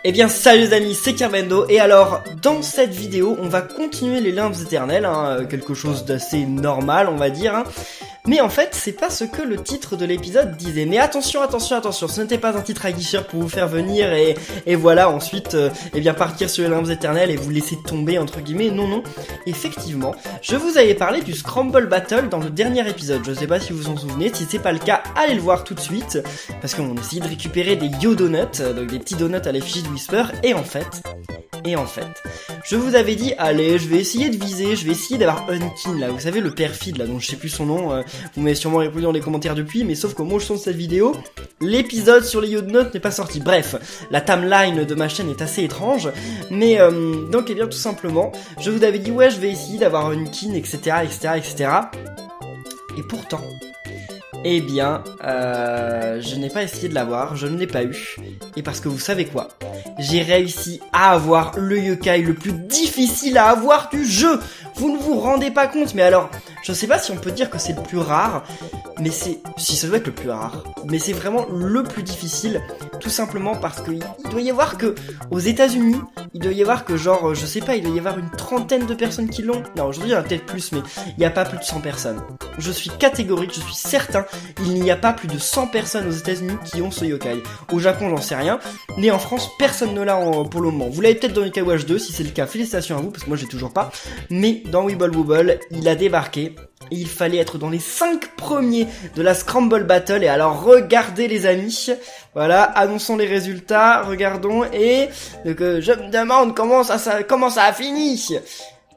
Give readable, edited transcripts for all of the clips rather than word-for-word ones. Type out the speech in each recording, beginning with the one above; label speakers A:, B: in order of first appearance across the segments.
A: Eh bien salut les amis, c'est Kervendo et alors dans cette vidéo on va continuer les limbes éternelles, quelque chose d'assez normal on va dire, mais en fait c'est pas ce que le titre de l'épisode disait. Mais attention, ce n'était pas un titre aguicheur pour vous faire venir et voilà ensuite eh bien partir sur les limbes éternelles et vous laisser tomber entre guillemets. Non, effectivement je vous avais parlé du Scramble Battle dans le dernier épisode, je sais pas si vous vous en souvenez. Si c'est pas le cas, allez le voir tout de suite parce qu'on essayait de récupérer des Yo Donuts, donc des petits donuts à l'effigie de Whisper. Et en fait, je vous avais dit, allez, je vais essayer de viser, je vais essayer d'avoir Unkin, là, vous savez, le perfide, là, dont je sais plus son nom, vous m'avez sûrement répondu dans les commentaires depuis, mais sauf qu'au moment où je tourne cette vidéo, l'épisode sur les Yo-Donuts n'est pas sorti. Bref, la timeline de ma chaîne est assez étrange, mais donc, eh bien, tout simplement, je vous avais dit, ouais, je vais essayer d'avoir Unkin, etc. Et pourtant... Eh bien, je n'ai pas essayé de l'avoir, je ne l'ai pas eu. Et parce que vous savez quoi? J'ai réussi à avoir le yokai le plus difficile à avoir du jeu. Vous ne vous rendez pas compte, mais alors, je sais pas si on peut dire que c'est le plus rare, mais si ça doit être le plus rare, mais c'est vraiment le plus difficile, tout simplement parce qu'il doit y avoir que, aux États-Unis, il doit y avoir que genre, je sais pas, il doit y avoir une trentaine de personnes qui l'ont. Non, aujourd'hui il y en a peut-être plus, mais il n'y a pas plus de 100 personnes. Je suis catégorique, je suis certain, il n'y a pas plus de 100 personnes aux États-Unis qui ont ce yokai. Au Japon, j'en sais rien, mais en France, personne ne l'a pour le moment. Vous l'avez peut-être dans Yokai Watch 2, si c'est le cas, félicitations à vous, parce que moi j'ai toujours pas. Mais dans Wibble Wobble, il a débarqué. Et il fallait être dans les 5 premiers de la Scramble Battle. Et alors regardez les amis, voilà, annonçons les résultats, regardons. Et donc, je me demande comment ça a fini.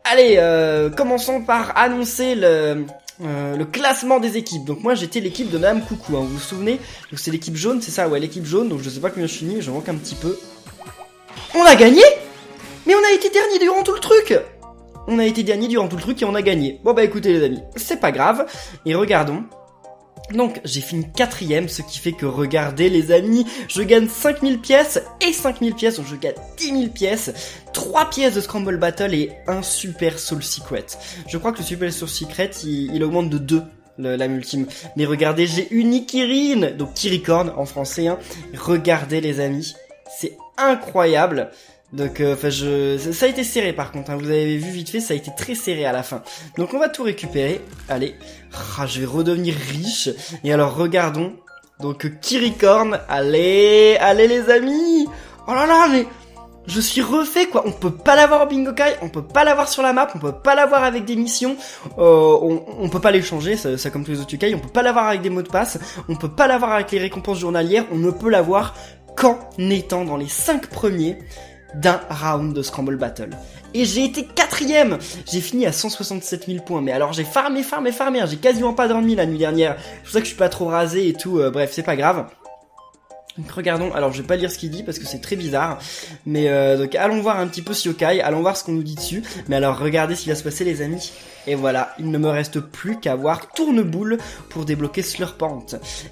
A: Allez, commençons par annoncer le classement des équipes. Donc moi j'étais l'équipe de Madame Coucou, vous vous souvenez? Donc c'est l'équipe jaune, c'est ça, ouais, l'équipe jaune. Donc je sais pas combien je finis, mais je manque un petit peu. On a gagné? Mais on a été dernier durant tout le truc. On a été dernier durant tout le truc et on a gagné. Bon bah écoutez les amis, c'est pas grave. Et regardons. Donc j'ai fini 4ème, ce qui fait que regardez les amis, je gagne 5000 pièces et 5000 pièces, donc je gagne 10 000 pièces, 3 pièces de Scramble Battle et un Super Soul Secret. Je crois que le Super Soul Secret, il augmente de 2. La multime. Mais regardez, j'ai une Ikirine, donc Kiricorn en français, Regardez les amis, c'est incroyable. Donc ça a été serré par contre, vous avez vu vite fait, ça a été très serré à la fin. Donc on va tout récupérer, allez, je vais redevenir riche. Et alors regardons, donc Kiricorn, allez les amis. Oh là là, mais je suis refait quoi, on peut pas l'avoir en Bingokai, on peut pas l'avoir sur la map, on peut pas l'avoir avec des missions, on peut pas les changer, ça comme tous les autres yokai, on peut pas l'avoir avec des mots de passe, on peut pas l'avoir avec les récompenses journalières, on ne peut l'avoir qu'en étant dans les 5 premiers d'un round de Scramble Battle. Et j'ai été 4ème. J'ai fini à 167 000 points. Mais alors j'ai farmé, j'ai quasiment pas dormi la nuit dernière. C'est pour ça que je suis pas trop rasé et tout, bref, c'est pas grave. Donc regardons, alors je vais pas lire ce qu'il dit parce que c'est très bizarre. Mais donc allons voir un petit peu ce yokai, allons voir ce qu'on nous dit dessus. Mais alors regardez ce qui va se passer les amis. Et voilà, il ne me reste plus qu'à voir Tourneboule pour débloquer Slurpant.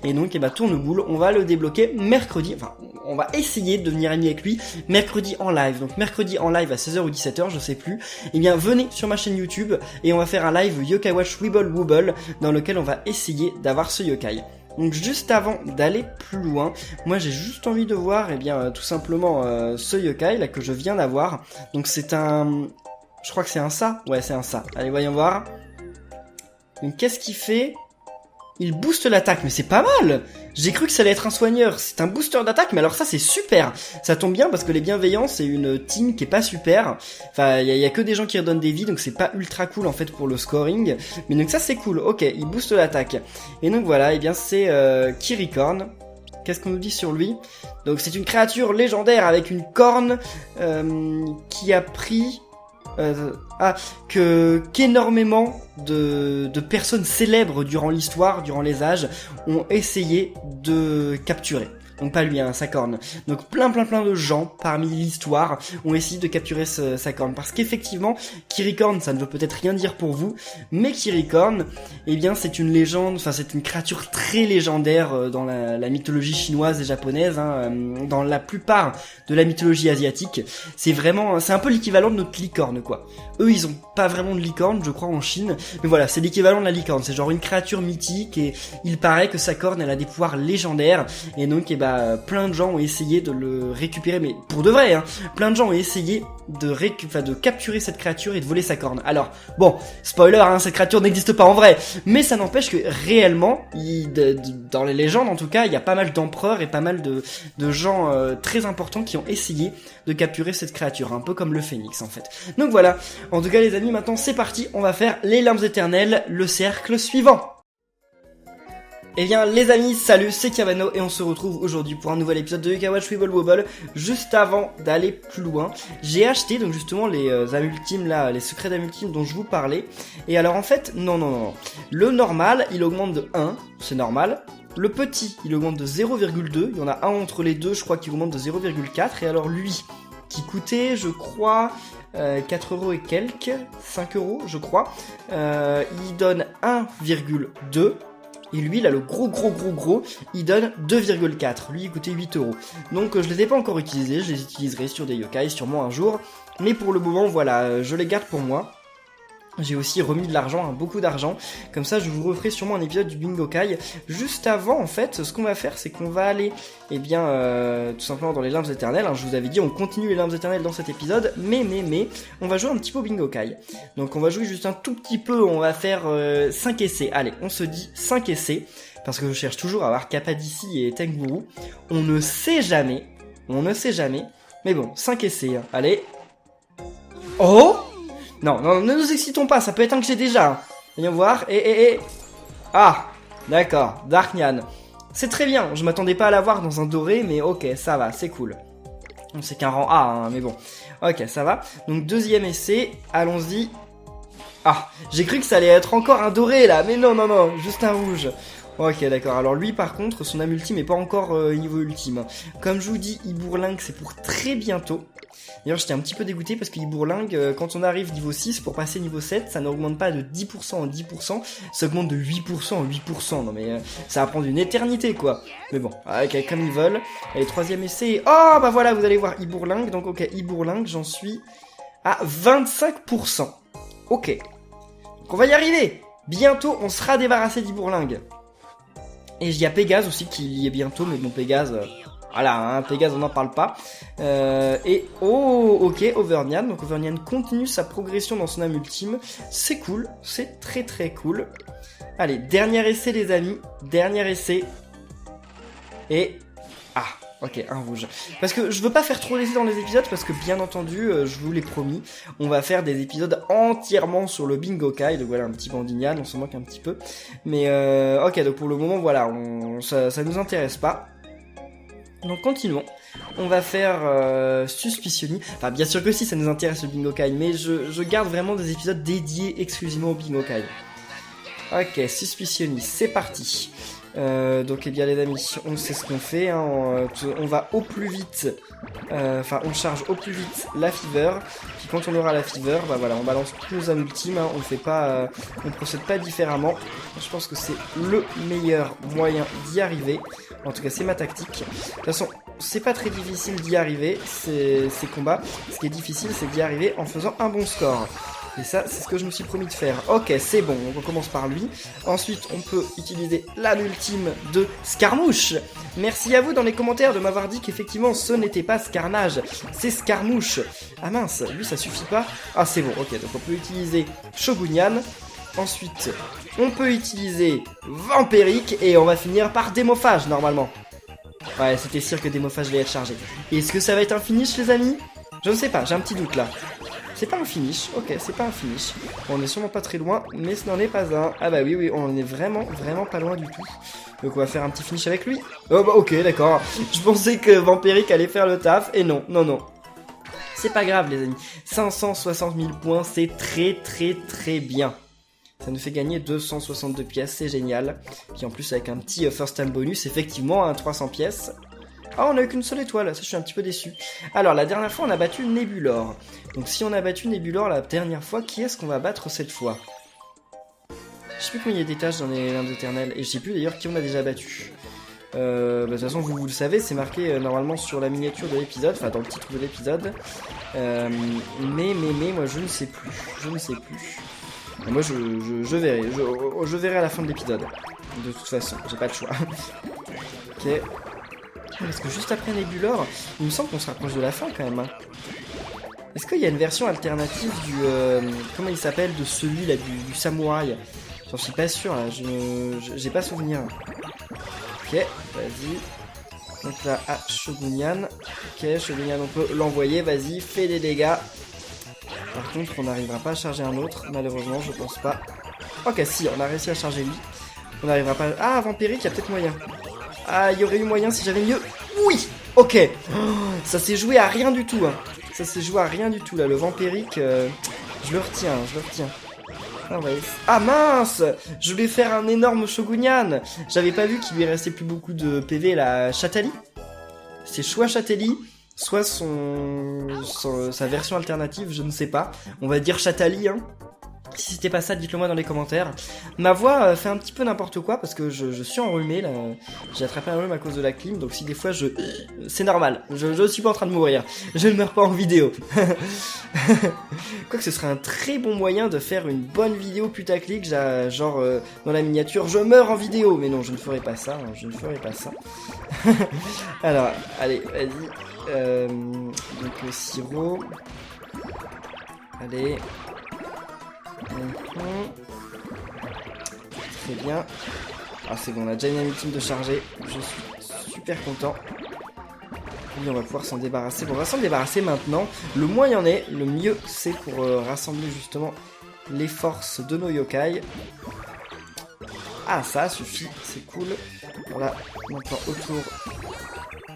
A: Et donc, Tourneboule, on va le débloquer mercredi. Enfin, on va essayer de devenir ami avec lui mercredi en live. Donc, mercredi en live à 16h ou 17h, je sais plus. Eh bien, venez sur ma chaîne YouTube et on va faire un live Yokai Watch Wibble Wobble dans lequel on va essayer d'avoir ce yokai. Donc juste avant d'aller plus loin, moi j'ai juste envie de voir, tout simplement ce yokai là que je viens d'avoir. Donc c'est un... Je crois que c'est un ça. Ouais, c'est un ça. Allez, voyons voir. Donc, qu'est-ce qu'il fait? Il booste l'attaque, mais c'est pas mal. J'ai cru que ça allait être un soigneur. C'est un booster d'attaque, mais alors ça, c'est super. Ça tombe bien parce que les bienveillants, c'est une team qui est pas super. Enfin, il y a que des gens qui redonnent des vies, donc c'est pas ultra cool en fait pour le scoring. Mais donc ça, c'est cool. Ok, il booste l'attaque. Et donc voilà, c'est Kiricorn. Qu'est-ce qu'on nous dit sur lui? Donc c'est une créature légendaire avec une corne qui a pris... qu'énormément de personnes célèbres durant l'histoire, durant les âges, ont essayé de capturer. Donc pas lui, sa corne. Donc plein de gens parmi l'histoire ont essayé de capturer sa corne. Parce qu'effectivement, Kiricorn, ça ne veut peut-être rien dire pour vous, mais Kiricorn, c'est une légende, enfin c'est une créature très légendaire dans la mythologie chinoise et japonaise, dans la plupart de la mythologie asiatique. C'est un peu l'équivalent de notre licorne, quoi. Eux, ils ont pas vraiment de licorne, je crois, en Chine, mais voilà, c'est l'équivalent de la licorne. C'est genre une créature mythique et il paraît que sa corne, elle a des pouvoirs légendaires, et donc, bah plein de gens ont essayé de le récupérer, mais pour de vrai, hein, plein de gens ont essayé de capturer cette créature et de voler sa corne. Alors, bon, spoiler, hein, cette créature n'existe pas en vrai, mais ça n'empêche que réellement, dans les légendes en tout cas, il y a pas mal d'empereurs et pas mal de gens très importants qui ont essayé de capturer cette créature, un peu comme le phénix en fait. Donc voilà, en tout cas les amis, maintenant c'est parti, on va faire les larmes éternelles, le cercle suivant. Eh bien les amis, salut, c'est Cavano et on se retrouve aujourd'hui pour un nouvel épisode de Yuka Watch Wibble Wobble. Juste avant d'aller plus loin, j'ai acheté donc justement les amultimes là, les secrets d'amultimes dont je vous parlais. Et alors en fait, non. Le normal, il augmente de 1, c'est normal. Le petit, il augmente de 0,2, il y en a un entre les deux, je crois qu'il augmente de 0,4. Et alors lui, qui coûtait, je crois, 4 euros et quelques, 5 euros je crois, il donne 1,2. Et lui, là, le gros, il donne 2,4. Lui, il coûtait 8 euros. Donc, je les ai pas encore utilisés. Je les utiliserai sur des yokai, sûrement un jour. Mais pour le moment, voilà, je les garde pour moi. J'ai aussi remis de l'argent, beaucoup d'argent. Comme ça, je vous referai sûrement un épisode du Bingokai. Juste avant, en fait, ce qu'on va faire, c'est qu'on va aller, tout simplement dans les larmes éternelles. Hein, je vous avais dit, on continue les larmes éternelles dans cet épisode. Mais, on va jouer un petit peu au Bingokai. Donc, on va jouer juste un tout petit peu. On va faire 5 essais. Allez, on se dit 5 essais. Parce que je cherche toujours à avoir Kappa-DC et Tenguru. On ne sait jamais. Mais bon, 5 essais. Hein. Allez. Oh! Non, ne nous excitons pas, ça peut être un que j'ai déjà. Voyons voir, Ah, d'accord, Darknian. C'est très bien, je m'attendais pas à l'avoir dans un doré, mais ok, ça va, c'est cool. C'est qu'un rang A, hein, mais bon. Ok, ça va. Donc deuxième essai, allons-y. Ah, j'ai cru que ça allait être encore un doré là, mais non, juste un rouge. Ok, d'accord. Alors lui, par contre, son âme ultime est pas encore niveau ultime. Comme je vous dis, Ibourlingue, c'est pour très bientôt. D'ailleurs, j'étais un petit peu dégoûté parce que Ibourlingue, quand on arrive niveau 6, pour passer niveau 7, ça n'augmente pas de 10% en 10%, ça augmente de 8% en 8%. Non mais, ça va prendre une éternité, quoi. Mais bon, ok, comme ils veulent. Allez, troisième essai. Oh, bah voilà, vous allez voir Ibourlingue. Donc, ok, Ibourlingue, j'en suis à 25%. Ok. Donc, on va y arriver. Bientôt, on sera débarrassé d'Ibourlingue. Et il y a Pégase aussi qui y est bientôt, mais bon, Pégase, voilà, hein, Pégase on n'en parle pas. Ok, Overnian, donc Overnian continue sa progression dans son âme ultime, c'est cool, c'est très cool. Allez, dernier essai les amis, dernier essai. Et... Ah, ok, un rouge. Parce que je veux pas faire trop d'essais dans les épisodes, parce que bien entendu, je vous l'ai promis, on va faire des épisodes entièrement sur le Bingokai, donc voilà, un petit Bandignan, on s'en moque un petit peu. Mais ok, donc pour le moment, voilà, ça nous intéresse pas. Donc continuons, on va faire Suspicioni, enfin bien sûr que si, ça nous intéresse le Bingokai, mais je garde vraiment des épisodes dédiés exclusivement au Bingokai. Ok, Suspicioni, c'est parti. Donc bien les amis, on sait ce qu'on fait, hein, on va au plus vite, on charge au plus vite la fever, puis quand on aura la fever, bah voilà, on balance tous nos âmes ultimes, hein, on fait pas, on procède pas différemment. Je pense que c'est le meilleur moyen d'y arriver, en tout cas c'est ma tactique. De toute façon, c'est pas très difficile d'y arriver, ces combats, ce qui est difficile c'est d'y arriver en faisant un bon score. Et ça, c'est ce que je me suis promis de faire. Ok, c'est bon, on recommence par lui. Ensuite, on peut utiliser l'âme ultime de Scarmouche. Merci à vous dans les commentaires de m'avoir dit qu'effectivement, ce n'était pas Scarnage, c'est Scarmouche. Ah mince, lui, ça suffit pas. Ah, c'est bon, ok, donc on peut utiliser Shogunian. Ensuite, on peut utiliser Vampirique. Et on va finir par Démophage, normalement. Ouais, c'était sûr que Démophage allait être chargé. Est-ce que ça va être un finish, les amis? Je ne sais pas, j'ai un petit doute là. C'est pas un finish, ok, c'est pas un finish. On est sûrement pas très loin, mais ce n'en est pas un. Ah bah oui, on est vraiment pas loin du tout. Donc on va faire un petit finish avec lui. Oh bah ok, d'accord. Je pensais que Vampirique allait faire le taf, et non. C'est pas grave les amis. 560 000 points, c'est très bien. Ça nous fait gagner 262 pièces, c'est génial. Puis en plus avec un petit first time bonus, effectivement, 300 pièces. Ah, on a eu qu'une seule étoile, ça je suis un petit peu déçu. Alors, la dernière fois, on a battu Nebulor. Donc, si on a battu Nebulor la dernière fois, qui est-ce qu'on va battre cette fois? Je sais plus combien il y a d'étages dans les Larmes éternelles, et je sais plus d'ailleurs qui on a déjà battu. De toute façon, vous le savez, c'est marqué normalement sur la miniature de l'épisode, enfin dans le titre de l'épisode. Mais, moi je ne sais plus. Et moi, je verrai. Je verrai à la fin de l'épisode. De toute façon, j'ai pas le choix. Ok. Parce que juste après Nebulor, il me semble qu'on se rapproche de la fin quand même. Hein. Est-ce qu'il y a une version alternative du... comment il s'appelle? De celui-là, du samouraï? J'en suis pas sûr, là. J'ai pas souvenir. Ok, vas-y. Donc là, à Shogunyan. Ok, Shogunyan, on peut l'envoyer. Vas-y, fais des dégâts. Par contre, on n'arrivera pas à charger un autre. Malheureusement, je pense pas. Ok, si, on a réussi à charger lui. On n'arrivera pas... Ah, Vampiric, il y a peut-être moyen. Ah, il y aurait eu moyen si j'avais mieux. Oui. Ok. Oh, ça s'est joué à rien du tout. Hein. Ça s'est joué à rien du tout, là. Le Vampiric, je le retiens, je le retiens. Ah, ouais. Ah mince, je voulais faire un énorme Shogunyan. J'avais pas vu qu'il lui restait plus beaucoup de PV, la Chatali. C'est soit Chatali, soit sa version alternative, je ne sais pas. On va dire Chatali, hein. Si c'était pas ça, dites-le moi dans les commentaires. Ma voix fait un petit peu n'importe quoi parce que je suis enrhumé là. J'ai attrapé un rhume à cause de la clim, donc si des fois c'est normal. Je suis pas en train de mourir. Je ne meurs pas en vidéo. Quoique ce serait un très bon moyen de faire une bonne vidéo putaclic, genre dans la miniature, je meurs en vidéo. Mais non, je ne ferai pas ça. Hein, je ne ferai pas ça. Alors, allez, vas-y. Donc le sirop. Allez. Très bien. Ah c'est bon, on a déjà une ultime de charger. Je suis super content. Oui, on va pouvoir s'en débarrasser. Bon, on va s'en débarrasser maintenant. Le moins il y en est, le mieux c'est pour rassembler justement les forces de nos yokai. Ah ça suffit, c'est cool. Voilà, maintenant autour.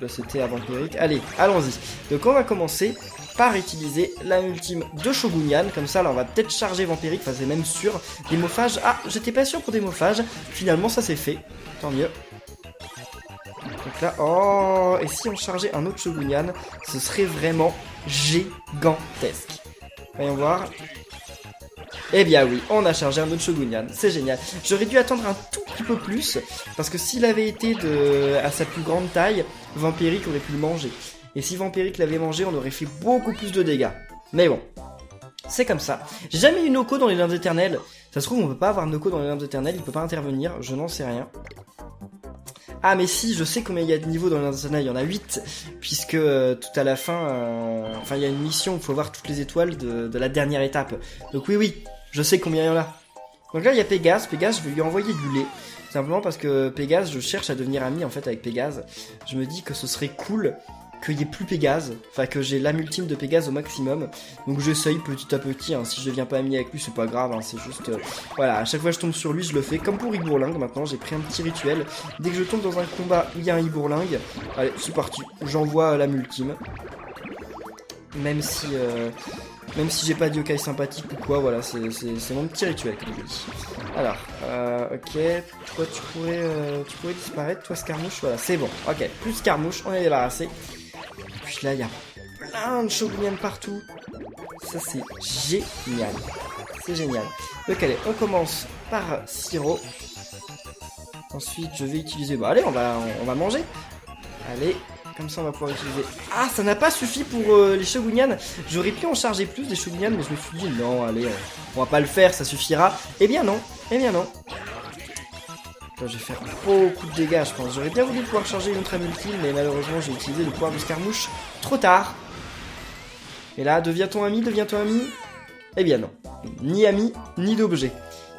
A: Là c'était avant Vampiric. Allez, allons-y. Donc on va commencer par utiliser la ultime de Shogunyan. Comme ça, là, on va peut-être charger Vampiric. Enfin, c'est même sûr. Démophage. Ah, j'étais pas sûr pour démophage. Finalement, ça s'est fait. Tant mieux. Donc là, oh, et si on chargeait un autre Shogunyan, ce serait vraiment gigantesque. Voyons voir. Eh bien oui, on a chargé un autre Shogunyan, c'est génial. J'aurais dû attendre un tout petit peu plus, parce que s'il avait été à sa plus grande taille, Vampiric aurait pu le manger. Et si Vampiric l'avait mangé, on aurait fait beaucoup plus de dégâts. Mais bon, c'est comme ça. J'ai jamais eu Noko dans les limbes éternelles. Ça se trouve, on peut pas avoir Noko dans les limbes éternelles, il peut pas intervenir, je n'en sais rien. Ah mais si, je sais combien il y a de niveaux dans les limbes éternelles, il y en a 8, puisque tout à la fin, enfin il y a une mission où il faut voir toutes les étoiles de la dernière étape. Donc oui, je sais combien il y en a. Donc là il y a Pégase, je vais lui envoyer du lait. Simplement parce que Pégase, je cherche à devenir ami en fait avec Pégase. Je me dis que ce serait cool qu'il n'y ait plus Pégase, enfin que j'ai l'âme ultime de Pégase au maximum. Donc j'essaye petit à petit, hein. Si je deviens pas ami avec lui, c'est pas grave, hein. C'est juste... voilà, à chaque fois que je tombe sur lui, je le fais. Comme pour Ibourlingue maintenant, j'ai pris un petit rituel. Dès que je tombe dans un combat où il y a un Ibourlingue, allez, c'est parti, j'envoie l'âme ultime. Même si j'ai pas de yokai sympathique ou quoi, voilà, c'est mon petit rituel, comme je dis. Alors, ok, toi tu pourrais disparaître, toi Scarmouche, voilà, c'est bon, ok, plus Scarmouche, on est débarrassé. Et puis là, il y a plein de Shogunyan partout, ça c'est génial, c'est génial. Donc allez, on commence par Siro. Ensuite, je vais utiliser, bon allez, on va manger, allez. Comme ça on va pouvoir utiliser... Ah, ça n'a pas suffi pour les Shogunyan. J'aurais pu en charger plus des Shogunyan, mais je me suis dit non, allez, on va pas le faire, ça suffira. Eh bien non, eh bien non. Là, je vais faire beaucoup de dégâts, je pense. J'aurais bien voulu pouvoir charger une autre âme ultime, mais malheureusement j'ai utilisé le pouvoir de Scarmouche trop tard. Et là, deviens-ton ami, deviens-ton ami. Eh bien non, ni ami, ni d'objet.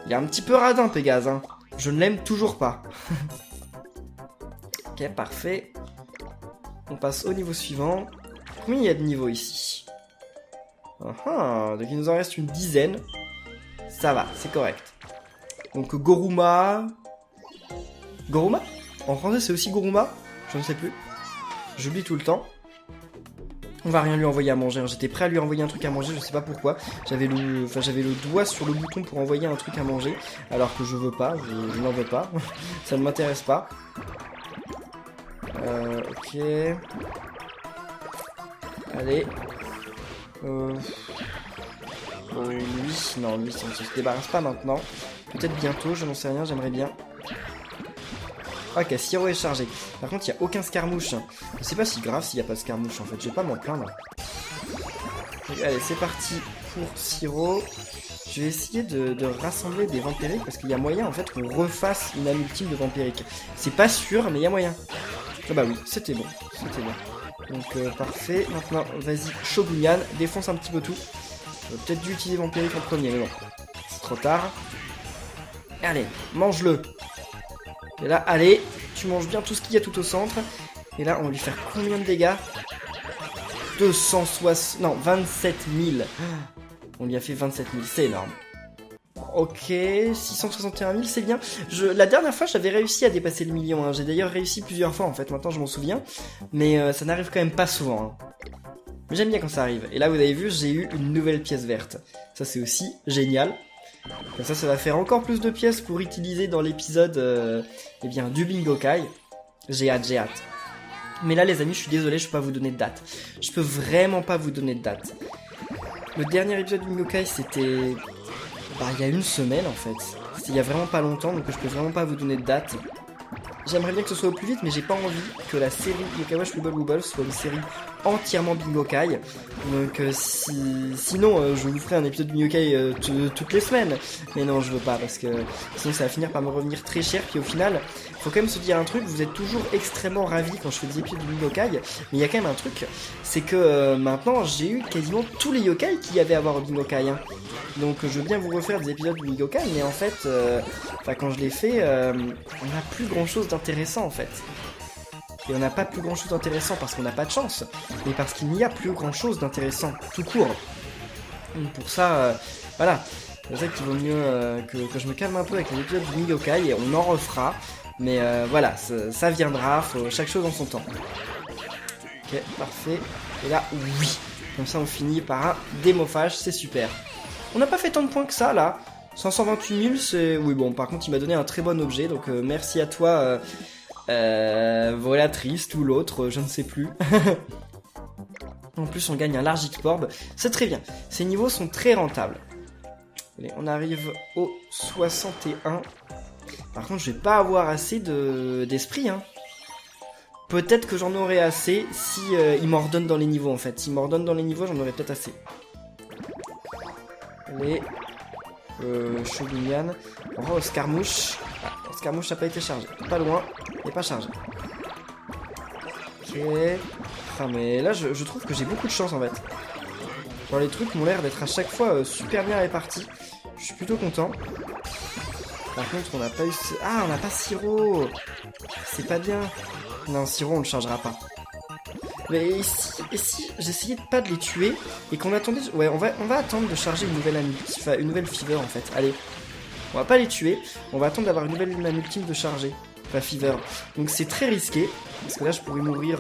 A: Il est un petit peu radin, Pégase, hein. Je ne l'aime toujours pas. Ok, parfait. On passe au niveau suivant. Combien il y a de niveaux ici? Donc il nous en reste une dizaine. Ça va, c'est correct. Donc Goruma... Goruma? En français c'est aussi Goruma? Je ne sais plus. J'oublie tout le temps. On va rien lui envoyer à manger. J'étais prêt à lui envoyer un truc à manger, je sais pas pourquoi. J'avais le doigt sur le bouton pour envoyer un truc à manger. Alors que je veux pas, je n'en veux pas. Ça ne m'intéresse pas. Ok. Allez. Lui, non, lui, on se débarrasse pas maintenant. Peut-être bientôt, je n'en sais rien, j'aimerais bien. Ok, Siro est chargé. Par contre, il n'y a aucun Scarmouche. C'est pas si grave s'il n'y a pas de Scarmouche, en fait. Je vais pas m'en plaindre. Donc, allez, c'est parti pour Siro. Je vais essayer de rassembler des Vampiriques parce qu'il y a moyen, en fait, qu'on refasse une âme ultime de Vampirique. C'est pas sûr, mais il y a moyen. Ah bah oui, c'était bon, c'était bon. Donc parfait, maintenant vas-y Shogunyan, défonce un petit peu tout. J'aurais peut-être dû utiliser Vampirique en premier, mais bon, c'est trop tard. Allez, mange-le. Et là, allez, tu manges bien tout ce qu'il y a tout au centre. Et là, on va lui faire combien de dégâts? 260... Non, 27 000. On lui a fait 27 000, c'est énorme. Ok, 661 000, c'est bien. La dernière fois, j'avais réussi à dépasser le million. Hein. J'ai d'ailleurs réussi plusieurs fois, en fait. Maintenant, je m'en souviens. Mais ça n'arrive quand même pas souvent. Hein. Mais j'aime bien quand ça arrive. Et là, vous avez vu, j'ai eu une nouvelle pièce verte. Ça, c'est aussi génial. Comme ça va faire encore plus de pièces pour utiliser dans l'épisode eh bien, du Bingokai. J'ai hâte, j'ai hâte. Mais là, les amis, je suis désolé, je peux pas vous donner de date. Je peux vraiment pas vous donner de date. Le dernier épisode du Bingokai, c'était... Bah, il y a une semaine, en fait. C'était il y a vraiment pas longtemps, donc je peux vraiment pas vous donner de date. J'aimerais bien que ce soit au plus vite, mais j'ai pas envie que la série Yokai Watch Wibble Wobble soit une série entièrement Bingokai. Donc sinon, je vous ferai un épisode de Bingokai toutes les semaines. Mais non, je veux pas, parce que sinon ça va finir par me revenir très cher. Puis au final, faut quand même se dire un truc, vous êtes toujours extrêmement ravis quand je fais des épisodes de Bingokai. Mais il y a quand même un truc, c'est que maintenant j'ai eu quasiment tous les yokai qu'il y avait à avoir au Bingokai. Hein. Donc je veux bien vous refaire des épisodes de Bingokai, mais en fait, quand je l'ai fait, on n'a plus grand chose d'intéressant en fait. Et on n'a pas plus grand chose d'intéressant parce qu'on n'a pas de chance, mais parce qu'il n'y a plus grand chose d'intéressant tout court. Donc pour ça, voilà, c'est ça qu'il vaut mieux que je me calme un peu avec les épisodes du Bingokai et on en refera. Mais voilà, ça viendra, faut chaque chose en son temps. Ok, parfait. Et là, oui, comme ça on finit par un démophage, c'est super. On n'a pas fait tant de points que ça là. 528 000, c'est... Oui bon, par contre il m'a donné un très bon objet, donc merci à toi, Volatrice ou l'autre, je ne sais plus. En plus on gagne un large X-Orb, c'est très bien. Ces niveaux sont très rentables. Allez, on arrive au 61. Par contre je vais pas avoir assez d'esprit, hein. Peut-être que j'en aurai assez si il m'en redonne dans les niveaux en fait. S'il m'en redonne dans les niveaux, j'en aurai peut-être assez. Allez... Shogunyan. Oh, Scarmouche. Ah, Scarmouche n'a pas été chargé. Pas loin. Il n'est pas chargé. Ok. Ah, mais là, je trouve que j'ai beaucoup de chance en fait. Genre, les trucs m'ont l'air d'être à chaque fois super bien répartis. Je suis plutôt content. Par contre, on n'a pas eu... Ah, on n'a pas Siro. C'est pas bien. Non, Siro, on le chargera pas. Mais et si j'essayais de pas de les tuer et qu'on attendait... Ouais, on va attendre de charger une nouvelle enfin, une nouvelle fever en fait. Allez, on va pas les tuer, on va attendre d'avoir une nouvelle âme ultime de charger. Enfin, fever. Donc c'est très risqué, parce que là je pourrais mourir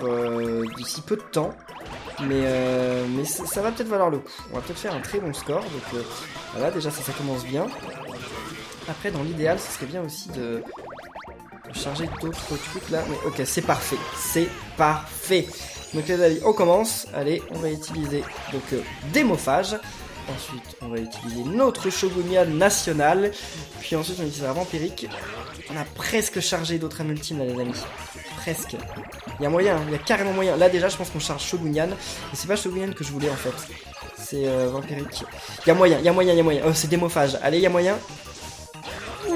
A: d'ici peu de temps. Mais ça va peut-être valoir le coup. On va peut-être faire un très bon score. Donc voilà, déjà ça commence bien. Après, dans l'idéal, ce serait bien aussi de charger d'autres trucs là. Mais ok, c'est parfait. C'est parfait. Donc les amis, on commence. Allez, on va utiliser donc démophage. Ensuite, on va utiliser notre Shogunyan national. Puis ensuite, on utilisera Vampirique. On a presque chargé d'autres âmes ultimes là, les amis. Presque. Il y a moyen, il y a carrément moyen. Là déjà, je pense qu'on charge Shogunyan. Et c'est pas Shogunyan que je voulais en fait. C'est Vampirique. Il y a moyen, il y a moyen, il y a moyen. Oh, c'est démophage. Allez, il y a moyen.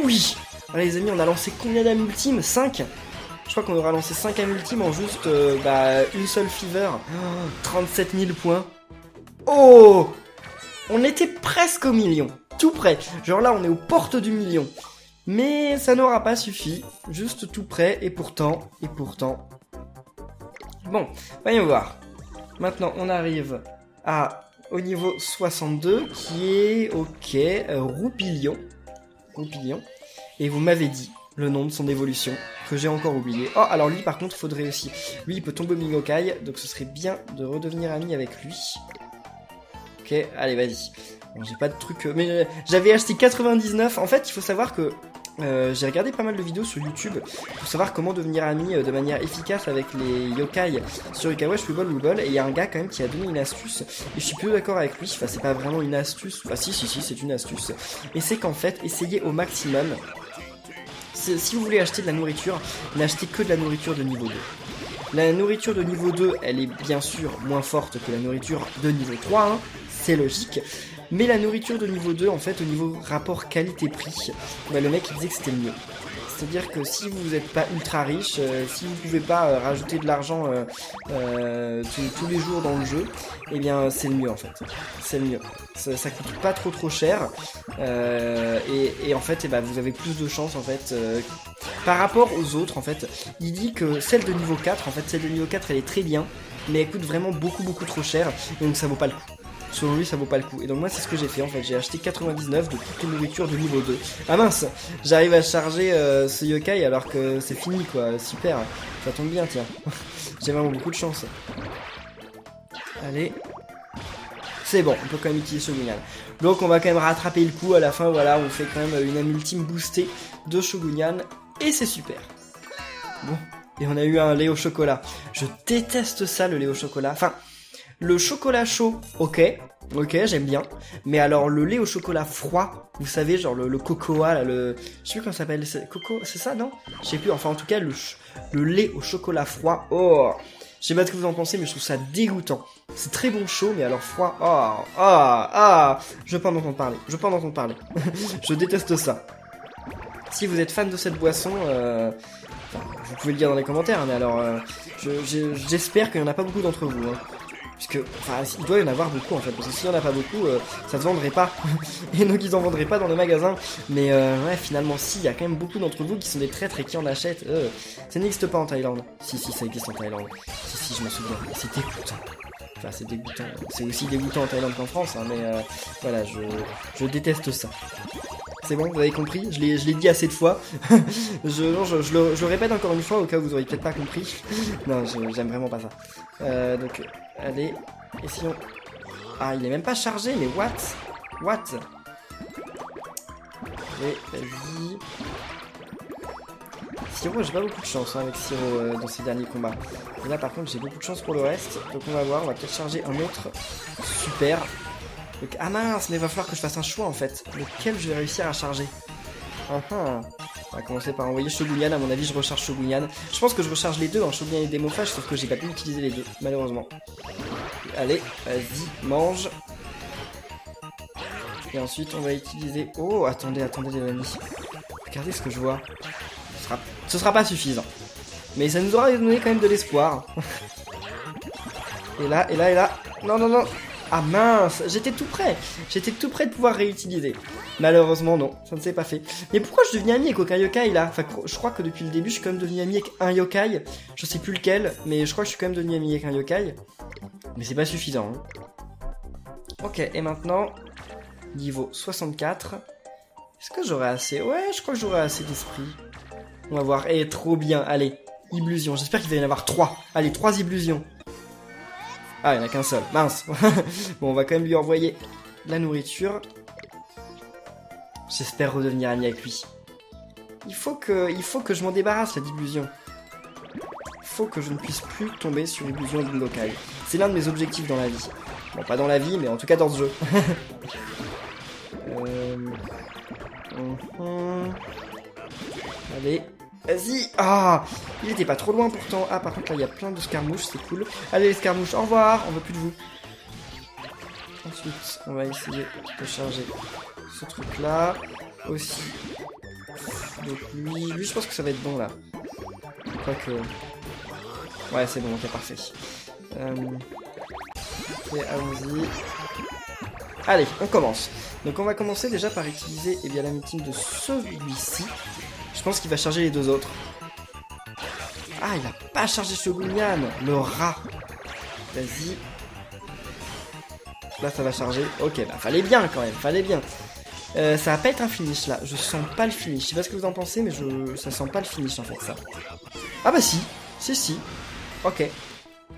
A: Oui. Allez les amis, on a lancé combien d'âmes ultimes? 5. Je crois qu'on aura lancé 5 âmes ultimes en juste une seule fever. Oh, 37 000 points. Oh! On était presque au million. Tout près. Genre là, on est aux portes du million. Mais ça n'aura pas suffi. Juste tout près. Et pourtant. Bon, voyons voir. Maintenant, on arrive au niveau 62, qui est... Ok, Roupillon. Et vous m'avez dit le nom de son évolution, que j'ai encore oublié. Oh, alors lui, par contre, faudrait aussi... Lui, il peut tomber au Bingokai, donc ce serait bien de redevenir ami avec lui. Ok, allez, vas-y. Bon, j'ai pas de truc... mais j'avais acheté 99. En fait, il faut savoir que... j'ai regardé pas mal de vidéos sur YouTube pour savoir comment devenir ami de manière efficace avec les yokai sur Yokai Watch Wibble, et il y a un gars quand même qui a donné une astuce et je suis plutôt d'accord avec lui. Enfin, c'est pas vraiment une astuce, enfin si c'est une astuce, et c'est qu'en fait essayez au maximum, si vous voulez acheter de la nourriture, n'achetez que de la nourriture de niveau 2. La nourriture de niveau 2, elle est bien sûr moins forte que la nourriture de niveau 3, hein, c'est logique. Mais la nourriture de niveau 2, en fait, au niveau rapport qualité-prix, bah, le mec il disait que c'était le mieux. C'est-à-dire que si vous n'êtes pas ultra riche, si vous pouvez pas rajouter de l'argent tous les jours dans le jeu, eh bien c'est le mieux en fait. C'est le mieux. Ça coûte pas trop cher. Et en fait, bah, vous avez plus de chance en fait. Par rapport aux autres, en fait, il dit que celle de niveau 4, en fait, celle de niveau 4 elle est très bien, mais elle coûte vraiment beaucoup trop cher, et donc ça vaut pas le coup. Selon lui, ça vaut pas le coup. Et donc moi, c'est ce que j'ai fait en fait. J'ai acheté 99 de toutes les nourritures de niveau 2. Ah mince, j'arrive à charger ce yokai alors que c'est fini quoi. Super, ça tombe bien, tiens. J'ai vraiment beaucoup de chance. Allez. C'est bon, on peut quand même utiliser Shogunyan. Donc on va quand même rattraper le coup à la fin. Voilà, on fait quand même une âme ultime boostée de Shogunyan. Et c'est super. Bon. Et on a eu un lait au chocolat. Je déteste ça, le lait au chocolat. Enfin... Le chocolat chaud, ok, j'aime bien. Mais alors le lait au chocolat froid, vous savez, genre le cocoa, là, je sais plus comment ça s'appelle, coco, c'est ça, non? Je sais plus, enfin en tout cas, le lait au chocolat froid, oh, je sais pas ce que vous en pensez, mais je trouve ça dégoûtant. C'est très bon chaud, mais alors froid, je peux en entendre parler, je déteste ça. Si vous êtes fan de cette boisson, vous pouvez le dire dans les commentaires, mais alors, j'espère qu'il n'y en a pas beaucoup d'entre vous, hein. Puisque, enfin, il doit y en avoir beaucoup en fait, parce que s'il n'y en a pas beaucoup, ça se vendrait pas. Et donc ils en vendraient pas dans les magasins. Mais ouais, finalement, si, il y a quand même beaucoup d'entre vous qui sont des traîtres et qui en achètent. Ça n'existe pas en Thaïlande. Si, ça existe en Thaïlande. Si, je m'en souviens. C'est dégoûtant. Enfin, c'est dégoûtant. C'est aussi dégoûtant en Thaïlande qu'en France, hein, mais voilà, je déteste ça. C'est bon, vous avez compris, je l'ai dit assez de fois. je le répète encore une fois au cas où vous auriez peut-être pas compris. Non, j'aime vraiment pas ça. Donc, allez, et si on... Ah, il est même pas chargé, mais what? Allez, vas-y. Siro, j'ai pas beaucoup de chance hein, avec Siro dans ces derniers combats. Et là, par contre, j'ai beaucoup de chance pour le reste. Donc on va voir, on va peut-être charger un autre. Super. Donc, ah mince, mais il va falloir que je fasse un choix en fait. Lequel je vais réussir à charger. On va commencer par envoyer Shogunyan, à mon avis je recharge Shogunyan. Je pense que je recharge les deux, hein, Shogunyan et Démophage, sauf que j'ai pas pu utiliser les deux, malheureusement. Allez, vas-y, mange. Et ensuite on va utiliser... Oh, attendez les amis. Regardez ce que je vois. Ce sera pas suffisant. Mais ça nous aura donné quand même de l'espoir. Et là. Non. Ah mince, j'étais tout prêt de pouvoir réutiliser. Malheureusement non, ça ne s'est pas fait. Mais pourquoi je deviens ami avec aucun yokai là? Enfin, je crois que depuis le début je suis quand même devenu ami avec un yokai. Je sais plus lequel, mais je crois que je suis quand même devenu ami avec un yokai. Mais c'est pas suffisant. Hein. Ok, et maintenant, niveau 64. Est-ce que j'aurai assez? Ouais, je crois que j'aurai assez d'esprit. On va voir. Eh, trop bien, allez. Illusion, j'espère qu'il va y en avoir 3. Allez, 3 illusions. Ah, il n'y en a qu'un seul, mince. Bon, on va quand même lui envoyer la nourriture. J'espère redevenir ami avec lui. Il faut que je m'en débarrasse, d'illusion. Il faut que je ne puisse plus tomber sur l'illusion d'une locale. C'est l'un de mes objectifs dans la vie. Bon, pas dans la vie, mais en tout cas dans ce jeu. Allez. Vas-y. Ah, il était pas trop loin pourtant. Ah, par contre là il y a plein de scarmouches, c'est cool. Allez les scarmouches, au revoir, on veut plus de vous. Ensuite on va essayer de charger ce truc là aussi. Donc lui je pense que ça va être bon là. Quoique... Ouais c'est bon, ok parfait. Ok, allons-y. Allez, on commence. Donc on va commencer déjà par utiliser la meeting de celui-ci. Je pense qu'il va charger les deux autres. Ah, il a pas chargé Shogunyan, le rat. Vas-y. Là, ça va charger. Ok, bah fallait bien quand même, fallait bien. Ça va pas être un finish là, je sens pas le finish. Je sais pas ce que vous en pensez, mais ça sent pas le finish en fait, ça. Ah bah si, si. Ok.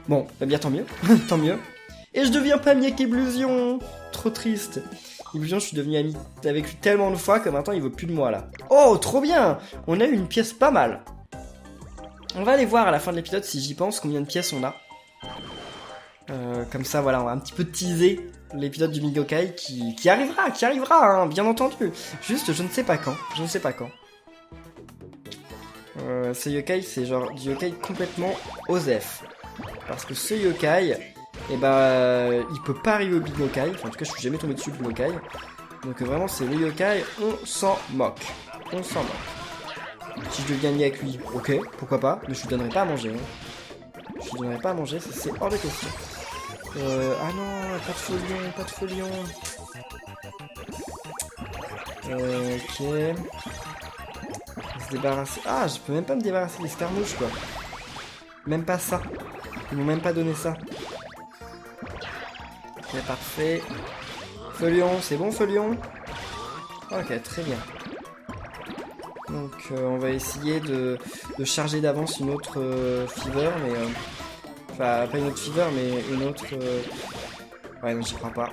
A: Bon, bah bien tant mieux, tant mieux. Et je deviens pas ami avec Illusion. Trop triste. Illusion, je suis devenu ami avec lui tellement de fois que maintenant il veut plus de moi là. Oh, trop bien! On a eu une pièce pas mal. On va aller voir à la fin de l'épisode si j'y pense combien de pièces on a. Comme ça, voilà, on va un petit peu teaser l'épisode du Migokai qui arrivera, hein, bien entendu. Juste, je ne sais pas quand. Ce yokai, c'est genre du yokai complètement OSEF. Parce que ce yokai, et bah il peut pas arriver au Big Yokai. Enfin, en tout cas, je suis jamais tombé dessus le Big Yokai. Donc vraiment, c'est le yokai, on s'en moque. On s'en moque. Si je deviens ami avec lui, ok, pourquoi pas, mais je lui donnerai pas à manger. Hein. Je lui donnerai pas à manger, ça c'est hors de question. Ah non, pas de folion, pas de folion. Ok. Se débarrasser. Ah, je peux même pas me débarrasser des scarmouches, quoi. Même pas ça. Ils m'ont même pas donné ça. Ok, parfait. Felion, c'est bon, Felion? Ok, très bien. Donc, on va essayer de charger d'avance une autre fever, mais... Enfin, pas une autre fever, mais une autre... Ouais, non, j'y crois pas.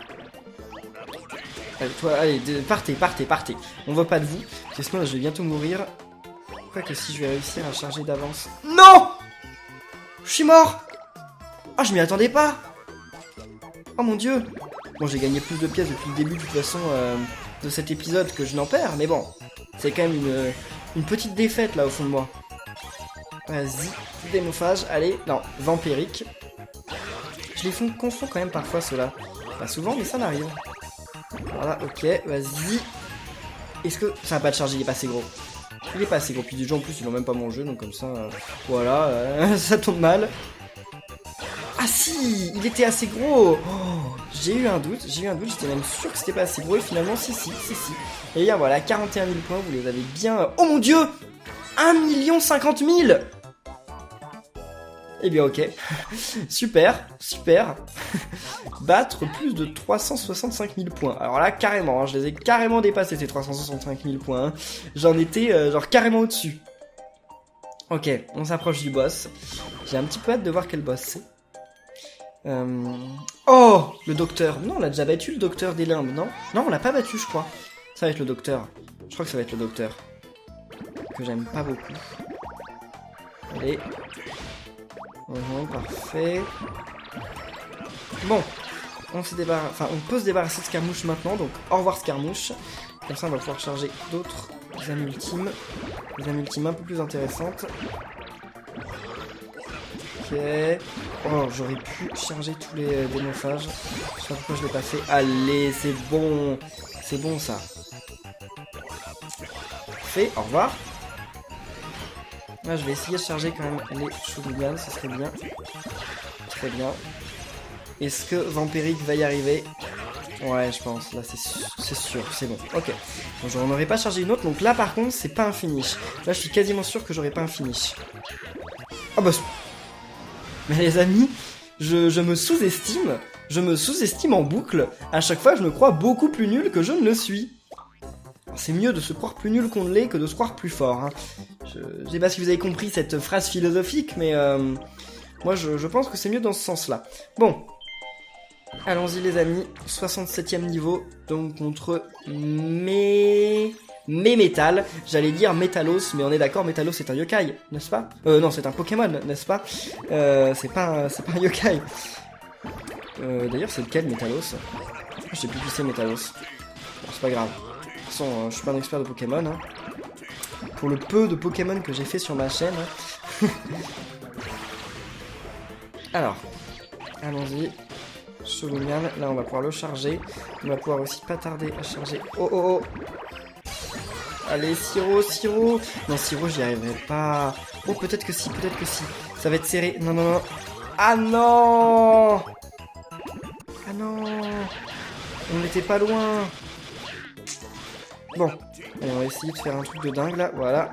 A: Allez, toi, allez, partez. On veut pas de vous, parce que sinon, je vais bientôt mourir. Quoique si je vais réussir à charger d'avance... Non! Je suis mort! Ah, je m'y attendais pas! Oh mon dieu! Bon, j'ai gagné plus de pièces depuis le début, de toute façon, de cet épisode que je n'en perds, mais bon, c'est quand même une petite défaite, là, au fond de moi. Vas-y, démophage, allez, non, vampirique. Je les confonds quand même parfois, ceux-là. Pas souvent, mais ça m'arrive. Voilà, ok, vas-y. Est-ce que... Ça va pas te charger, il est pas assez gros. Il est pas assez gros, puis déjà, en plus, ils n'ont même pas mon jeu, donc comme ça, voilà, ça tombe mal. Ah si, il était assez gros. Oh, j'ai eu un doute, j'étais même sûr que c'était pas assez gros et finalement si. Et bien voilà, 41 000 points, vous les avez bien... Oh mon dieu, 1 050 000. Eh bien ok, super. Battre plus de 365 000 points. Alors là carrément, hein, je les ai carrément dépassés ces 365 000 points. Hein. J'en étais genre carrément au-dessus. Ok, on s'approche du boss. J'ai un petit peu hâte de voir quel boss c'est. Oh, le docteur. Non, on a déjà battu le docteur des limbes, non? Non, on l'a pas battu, je crois. Ça va être le docteur. Je crois que ça va être le docteur. Que j'aime pas beaucoup. Allez. Parfait. Bon. On peut se débarrasser de Scarmouche maintenant, donc au revoir Scarmouche. Comme ça, on va pouvoir charger d'autres âmes ultimes. Des âmes ultimes un peu plus intéressantes. Ok. Oh, j'aurais pu charger tous les démophages. Je sais pas pourquoi je l'ai pas fait. Allez, c'est bon. C'est bon, ça. Fait, au revoir. Là, je vais essayer de charger quand même les Shoryuken, ça serait bien. Très bien. Est-ce que Vampiric va y arriver? Ouais, je pense. Là, c'est sûr. C'est bon. Ok. Bon, j'en aurais pas chargé une autre. Donc là, par contre, c'est pas un finish. Là, je suis quasiment sûr que j'aurais pas un finish. Ah bah... Mais les amis, je me sous-estime. Je me sous-estime en boucle. À chaque fois, je me crois beaucoup plus nul que je ne le suis. C'est mieux de se croire plus nul qu'on ne l'est que de se croire plus fort. Hein. Je sais pas si vous avez compris cette phrase philosophique, mais moi je pense que c'est mieux dans ce sens-là. Bon, allons-y les amis, 67e niveau, donc contre Métal. J'allais dire Métalos, mais on est d'accord, Métalos c'est un yokai, n'est-ce pas? Non, c'est un Pokémon, n'est-ce pas? C'est pas un yokai. D'ailleurs, c'est lequel Métalos? Je sais plus qui c'est Métalos. Bon, c'est pas grave. De toute façon, je suis pas un expert de Pokémon. Hein. Pour le peu de Pokémon que j'ai fait sur ma chaîne. Hein. Alors, allons-y. Shoryuken, là on va pouvoir le charger. On va pouvoir aussi pas tarder à charger. Oh. Allez, Siro. Non, Siro, j'y arriverai pas. Oh, peut-être que si. Ça va être serré. Non. Ah non. On n'était pas loin. Bon, allez, on va essayer de faire un truc de dingue là, voilà.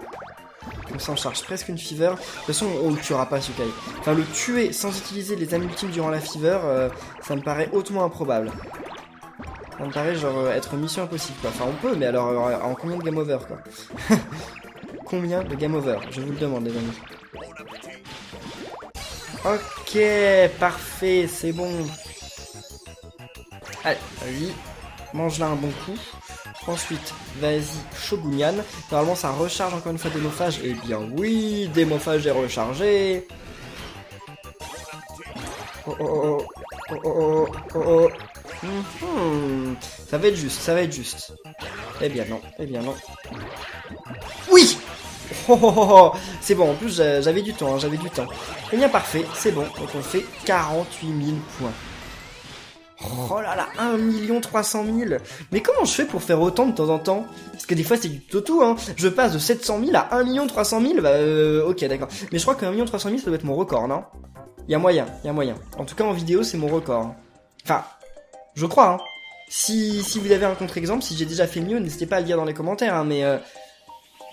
A: Comme ça on charge presque une fever. De toute façon on le tuera pas ce Yokai. Enfin le tuer sans utiliser les âmes ultimes durant la fever, ça me paraît hautement improbable. Ça me paraît genre être mission impossible quoi. Enfin on peut, mais alors en combien de game over quoi? Combien de game over? Je vous le demande les amis. Ok, parfait, c'est bon. Allez, vas-y. Mange là un bon coup. Ensuite, vas-y, Shoryuken. Normalement, ça recharge encore une fois Démophage. Eh bien, oui, Démophage est rechargé. Oh. Ça va être juste. Eh bien, non. Oui. Oh. C'est bon, en plus, j'avais du temps. Eh bien, parfait, c'est bon. Donc, on fait 48 000 points. Oh là là, 1 300 000. Mais comment je fais pour faire autant de temps en temps? Parce que des fois c'est du tout, hein. Je passe de 700 000 à 1 300 000, bah ok d'accord. Mais je crois que 1 300 000 ça doit être mon record, non? Il y a moyen. En tout cas en vidéo c'est mon record. Hein. Enfin, je crois, hein. Si vous avez un contre-exemple, si j'ai déjà fait mieux, n'hésitez pas à le dire dans les commentaires, hein, mais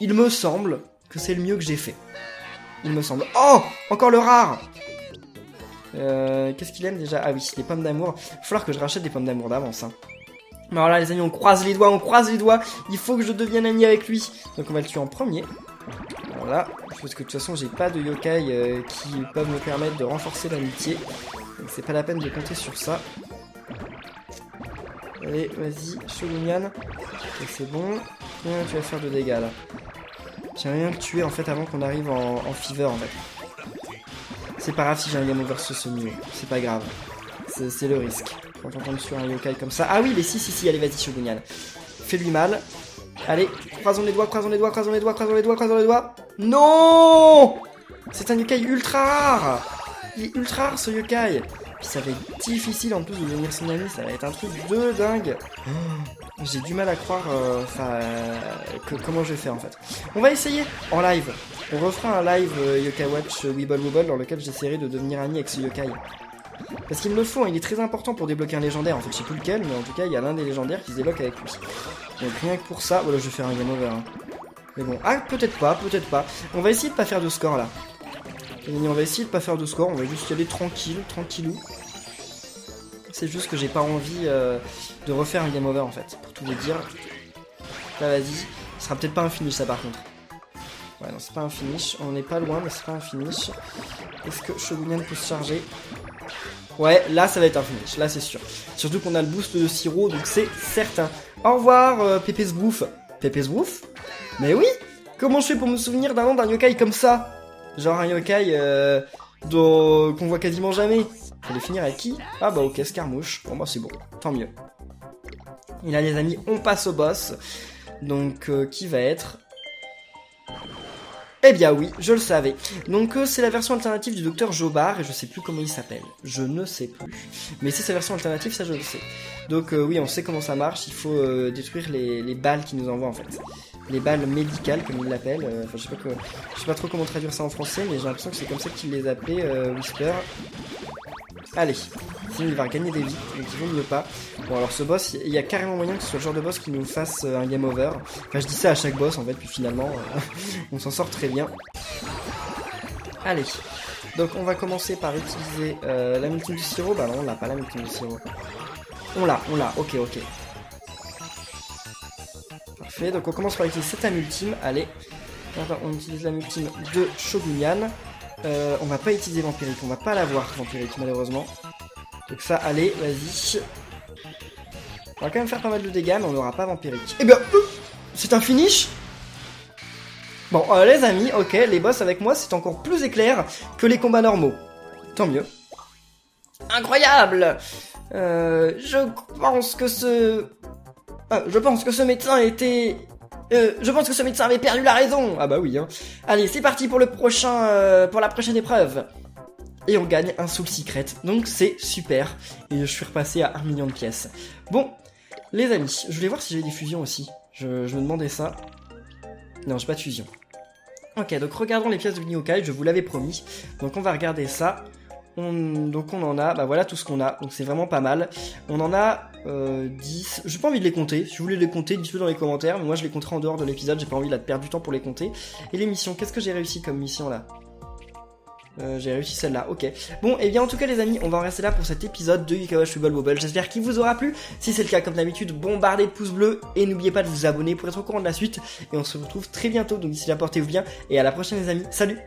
A: il me semble que c'est le mieux que j'ai fait. Il me semble. Oh, encore le rare. Qu'est-ce qu'il aime déjà? Ah oui, les pommes d'amour. Il va falloir que je rachète des pommes d'amour d'avance. Hein. Mais alors là, les amis, on croise les doigts. Il faut que je devienne ami avec lui. Donc on va le tuer en premier. Voilà. Parce que de toute façon, j'ai pas de yokai qui peuvent me permettre de renforcer l'amitié. Donc c'est pas la peine de compter sur ça. Allez, vas-y, Shogunyan. Ok, c'est bon. Combien tu vas faire de dégâts là? J'ai rien que tuer en fait avant qu'on arrive en fever en fait. C'est pas grave si j'ai un game over sur ce niveau, c'est pas grave. C'est le risque. Quand on tombe sur un yokai comme ça. Ah oui, mais si, allez, vas-y, Shogunyan. Fais-lui mal. Allez, croisons les doigts. Non! C'est un yokai ultra rare! Il est ultra rare ce yokai! Puis ça va être difficile en plus de devenir son ami, ça va être un truc de dingue. J'ai du mal à croire comment je vais faire en fait. On va essayer en live. On refera un live Yokai Watch Weeble Wobble dans lequel j'essaierai de devenir ami avec ce yokai. Parce qu'il me le faut, hein, il est très important pour débloquer un légendaire. En fait, je sais plus lequel, mais en tout cas, il y a l'un des légendaires qui se débloque avec lui. Donc rien que pour ça, voilà, je vais faire un game over. Hein. Mais bon, ah, peut-être pas. On va essayer de pas faire de score là. On va essayer de pas faire de score, on va juste y aller tranquillou. C'est juste que j'ai pas envie de refaire un game over en fait, pour tout vous dire. Là vas-y, ce sera peut-être pas un finish ça par contre. Ouais non c'est pas un finish, on n'est pas loin mais c'est pas un finish. Est-ce que Shogunyan peut se charger? Ouais, là ça va être un finish, là c'est sûr. Surtout qu'on a le boost de sirop donc c'est certain. Au revoir Pépé Zbouf. Pépé Zbouf? Mais oui. Comment je fais pour me souvenir d'un nom d'un yokai comme ça? Genre un yokai qu'on voit quasiment jamais. Faut le finir avec qui? Ah bah ok, Scarmouche. Bon bah c'est bon, tant mieux. Et là les amis, on passe au boss. Donc qui va être? Eh bien oui, je le savais. Donc c'est la version alternative du docteur Jobard et je sais plus comment il s'appelle. Je ne sais plus. Mais c'est sa version alternative, ça je le sais. Donc oui, on sait comment ça marche. Il faut détruire les balles qu'il nous envoie en fait. Les balles médicales comme il l'appelle. Enfin je sais pas trop comment traduire ça en français, mais j'ai l'impression que c'est comme ça qu'il les appelait Whisper. Allez, sinon il va gagner des vies, donc il vaut mieux pas. Bon alors ce boss, il y a carrément moyen que ce soit le genre de boss qui nous fasse un game over. Enfin je dis ça à chaque boss en fait, puis finalement on s'en sort très bien. Allez, donc on va commencer par utiliser la multime du sirop. Bah non on l'a pas la multime du sirop. On l'a, ok. Parfait, donc on commence par utiliser cette multime, allez. On utilise la multime de Shogunyan. On va pas utiliser Vampirique, on va pas l'avoir Vampirique malheureusement. Donc ça, allez, vas-y. On va quand même faire pas mal de dégâts, mais on n'aura pas Vampirique. Eh bien, c'est un finish. Bon, les amis, ok, les boss avec moi, c'est encore plus éclair que les combats normaux. Tant mieux. Incroyable. Je pense que ce médecin était... je pense que ce médecin avait perdu la raison. Ah bah oui, hein. Allez, c'est parti pour la prochaine épreuve. Et on gagne un Soul Secret. Donc c'est super. Et je suis repassé à 1 million de pièces. Bon, les amis, je voulais voir si j'avais des fusions aussi. Je me demandais ça. Non, j'ai pas de fusion. Ok, donc regardons les pièces de Yokai, je vous l'avais promis. Donc on va regarder ça. Donc on en a, bah voilà tout ce qu'on a, donc c'est vraiment pas mal. On en a 10, j'ai pas envie de les compter, si vous voulez les compter, dites-le dans les commentaires, mais moi je les compterai en dehors de l'épisode, j'ai pas envie de perdre du temps pour les compter. Et les missions, qu'est-ce que j'ai réussi comme mission là? J'ai réussi celle-là, ok. Bon, et bien en tout cas les amis, on va en rester là pour cet épisode de Yokai Watch Weeble Wobble. J'espère qu'il vous aura plu. Si c'est le cas, comme d'habitude, bombardez de pouces bleus et n'oubliez pas de vous abonner pour être au courant de la suite. Et on se retrouve très bientôt, donc d'ici là portez-vous bien et à la prochaine les amis. Salut!